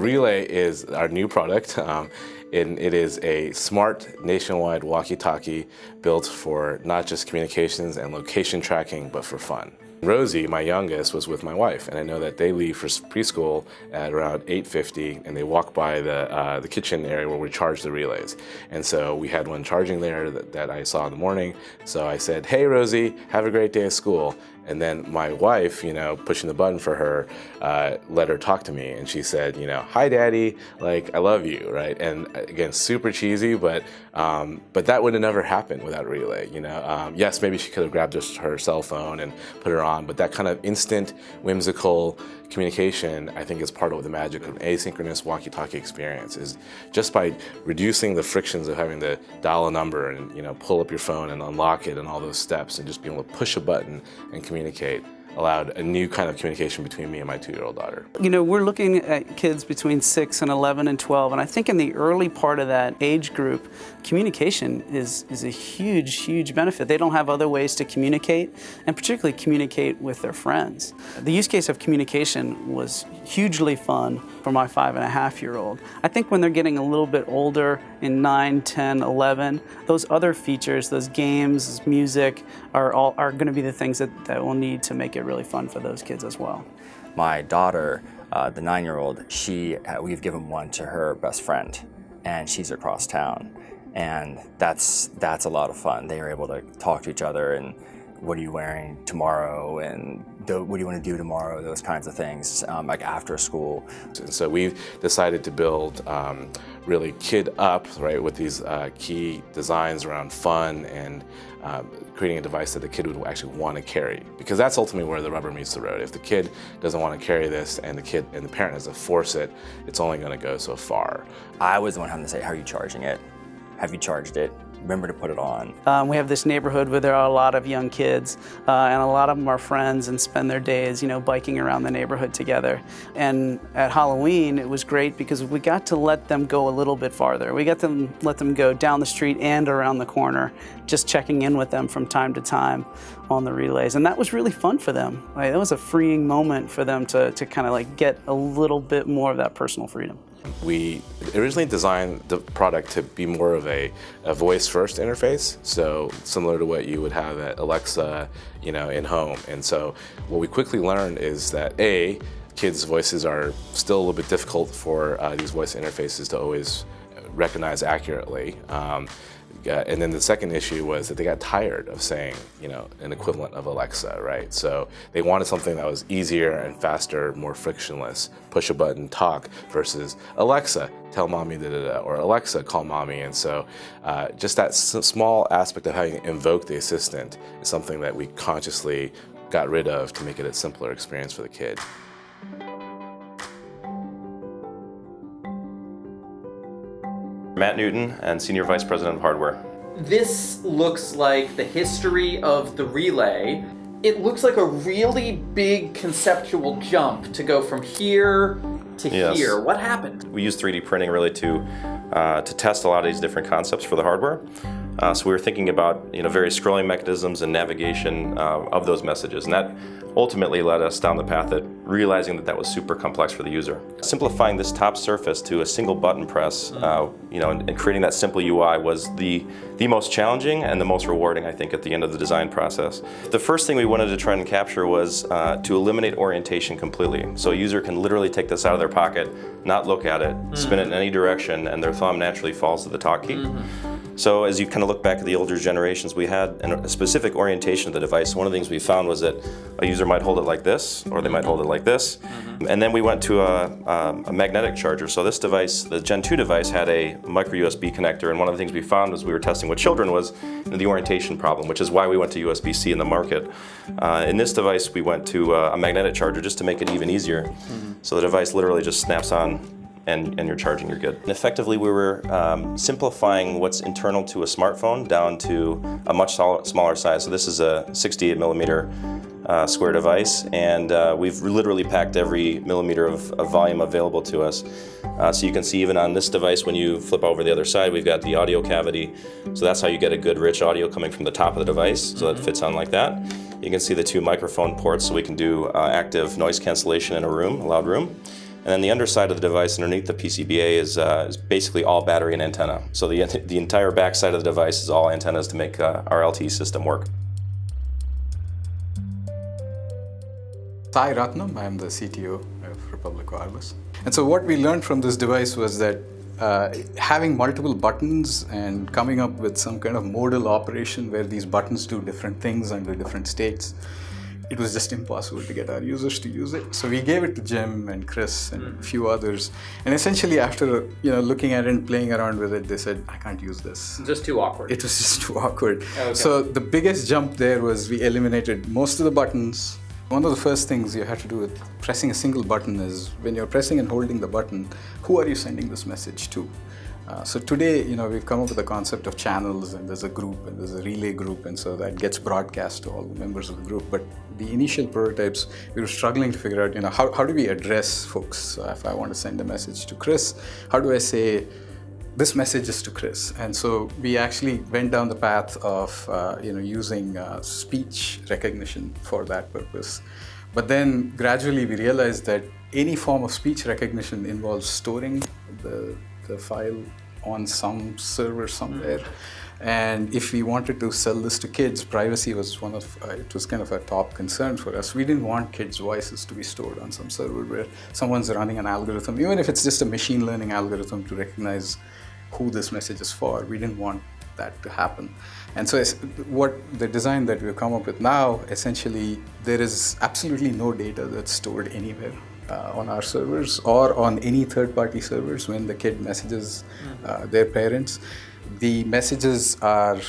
Relay is our new product. And it is a smart nationwide walkie-talkie built for not just communications and location tracking, but for fun. Rosie, my youngest, was with my wife, and I know that they leave for preschool at around 8:50, and they walk by the kitchen area where we charge the relays. And so we had one charging there that I saw in the morning. So I said, "Hey, Rosie, have a great day at school." And then my wife, pushing the button for her, let her talk to me, and she said, "Hi, Daddy, like I love you," right? And again, super cheesy, but that would have never happened without Relay. Yes, maybe she could have grabbed her cell phone and put her on, but that kind of instant, whimsical communication, I think, is part of the magic of an asynchronous walkie-talkie experience. Is just by reducing the frictions of having to dial a number and pull up your phone and unlock it and all those steps, and just being able to push a button and communicate, allowed a new kind of communication between me and my 2-year-old daughter. We're looking at kids between 6 and 11 and 12, and I think in the early part of that age group, communication is a huge benefit. They don't have other ways to communicate, and particularly communicate with their friends. The use case of communication was hugely fun for my 5.5-year-old. I think when they're getting a little bit older, in 9, 10, 11, those other features, those games, this music, are going to be the things that we'll need to make it really fun for those kids as well. My daughter, the 9-year-old, we've given one to her best friend, and she's across town, and that's a lot of fun. They are able to talk to each other, and what are you wearing tomorrow, and what do you want to do tomorrow, those kinds of things, like after school. And so we've decided to build really kid up, right, with these key designs around fun and creating a device that the kid would actually want to carry, because that's ultimately where the rubber meets the road. If the kid doesn't want to carry this and the parent has to force it, it's only going to go so far. I was the one having to say, "How are you charging it? Have you charged it? Remember to put it on." We have this neighborhood where there are a lot of young kids, and a lot of them are friends and spend their days, biking around the neighborhood together. And at Halloween, it was great because we got to let them go a little bit farther. We got to let them go down the street and around the corner, just checking in with them from time to time on the relays. And that was really fun for them. That was a freeing moment for them to kind of get a little bit more of that personal freedom. We originally designed the product to be more of a voice-first interface, so similar to what you would have at Alexa, in home. And so what we quickly learned is that kids' voices are still a little bit difficult for these voice interfaces to always recognize accurately. And then the second issue was that they got tired of saying, an equivalent of Alexa, right? So they wanted something that was easier and faster, more frictionless, push a button, talk, versus Alexa, tell mommy da-da-da, or Alexa, call mommy. And so just that small aspect of having to invoke the assistant is something that we consciously got rid of to make it a simpler experience for the kid. Matt Newton, and Senior Vice President of Hardware. This looks like the history of the relay. It looks like a really big conceptual jump to go from here to here. What happened? We use 3D printing really to test a lot of these different concepts for the hardware. So we were thinking about various scrolling mechanisms and navigation of those messages, and that ultimately led us down the path of realizing that was super complex for the user. Simplifying this top surface to a single button press, and creating that simple UI was the most challenging and the most rewarding, I think, at the end of the design process. The first thing we wanted to try and capture was to eliminate orientation completely. So a user can literally take this out of their pocket, not look at it, spin it in any direction, and their thumb naturally falls to the talk key. So as you kind of look back at the older generations, we had a specific orientation of the device. One of the things we found was that a user might hold it like this, or they might hold it like this. And then we went to a magnetic charger. So this device, the Gen 2 device, had a micro USB connector, and one of the things we found as we were testing with children was the orientation problem, which is why we went to USB-C in the market. In this device, we went to a magnetic charger just to make it even easier. So the device literally just snaps on, and you're charging, you're good. And effectively, we were simplifying what's internal to a smartphone down to a much smaller size. So this is a 68 millimeter square device, and we've literally packed every millimeter of volume available to us. So you can see even on this device, when you flip over the other side, we've got the audio cavity. So that's how you get a good rich audio coming from the top of the device, so that fits on like that. You can see the 2 microphone ports, so we can do active noise cancellation in a loud room. And then the underside of the device underneath the PCBA is basically all battery and antenna. So the entire back side of the device is all antennas to make our LTE system work. Sai Ratnam, I'm the CTO of Republic Wireless. And so what we learned from this device was that having multiple buttons and coming up with some kind of modal operation where these buttons do different things under different states, it was just impossible to get our users to use it. So we gave it to Jim and Chris and a few others. And essentially after looking at it and playing around with it, they said, I can't use this. Just too awkward. It was just too awkward. Okay. So the biggest jump there was we eliminated most of the buttons. One of the first things you have to do with pressing a single button is when you're pressing and holding the button, who are you sending this message to? So today, we've come up with the concept of channels, and there's a group and there's a relay group, and so that gets broadcast to all the members of the group. But the initial prototypes, we were struggling to figure out, how do we address folks? So if I want to send a message to Chris, how do I say, this message is to Chris? And so we actually went down the path of using speech recognition for that purpose. But then gradually we realized that any form of speech recognition involves storing the file on some server somewhere. And if we wanted to sell this to kids, privacy was it was kind of a top concern for us. We didn't want kids' voices to be stored on some server where someone's running an algorithm, even if it's just a machine learning algorithm to recognize who this message is for. We didn't want that to happen. And so what the design that we've come up with now, essentially, there is absolutely no data that's stored anywhere on our servers or on any third-party servers when the kid messages their parents. The messages are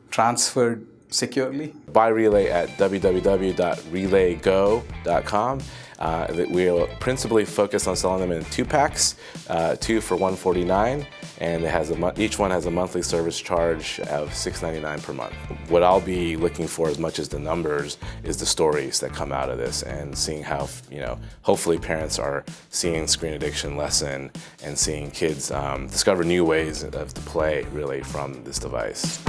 transferred securely. Buy Relay at www.relaygo.com. We'll principally focus on selling them in 2-packs, 2 for $149, and each one has a monthly service charge of $6.99 per month. What I'll be looking for, as much as the numbers, is the stories that come out of this, and seeing how hopefully parents are seeing screen addiction lessen and seeing kids discover new ways to play really from this device.